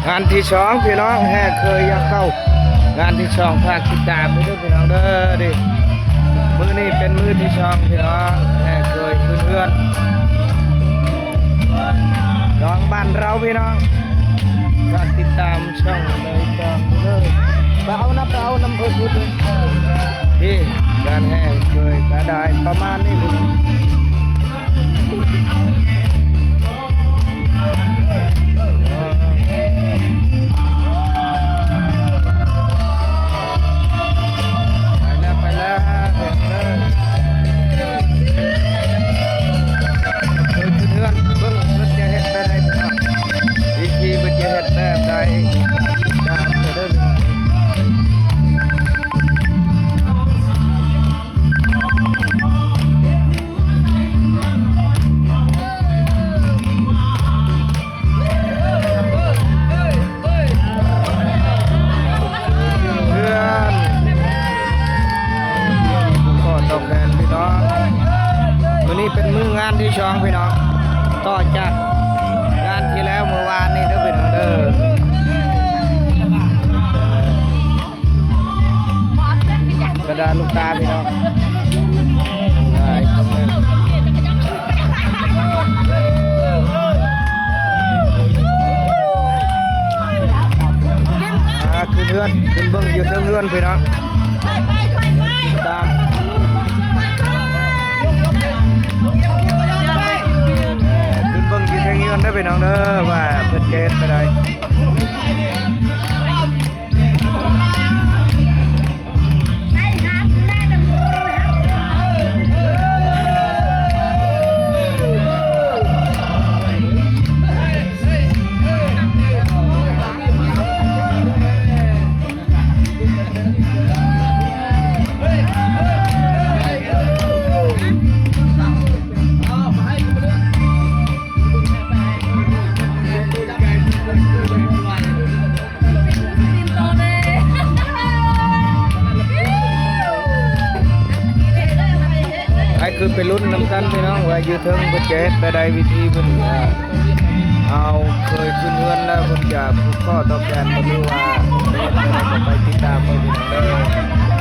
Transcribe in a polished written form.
งานที่สองพี่น้องแห่เคยอยากเข้างานที่สองภาคติดตามไปด้วยพี่น้องเด้อดิมือนี้เป็นมือที่สองพี่น้องแห่เคยเพื่อนน้องบ้านเราพี่น้องฝากติดตามช่องเลยตามเลยเอาน้ำเพื่อพูดเลยที่การแห่เคยกระไดประมาณนี้พี่น้องเป็นมืองานที่ช่องพี่น้องต่อจากงานที่แล้วเมื่อวานนี่เด้อพี่น้องเด้อกระดานลูกตาพี่น้องขึ้นเรือนขึ้นเบิ้งอยู่เทิงเรือนพี่น้องตามได้ไปน้องเด้อว่าเพื่อนเกตไปได้คือไปลุ้นน้ำกันพี่น้องว่าอยู่เทิงเพื่อนเกตไปได้วิธีเพื่อนเอาเคยขึ้นเงินแล้วเพื่อนจะผูกข้อตอบแทนมาดูว่าไปติดตามไปพี่น้องเด้อ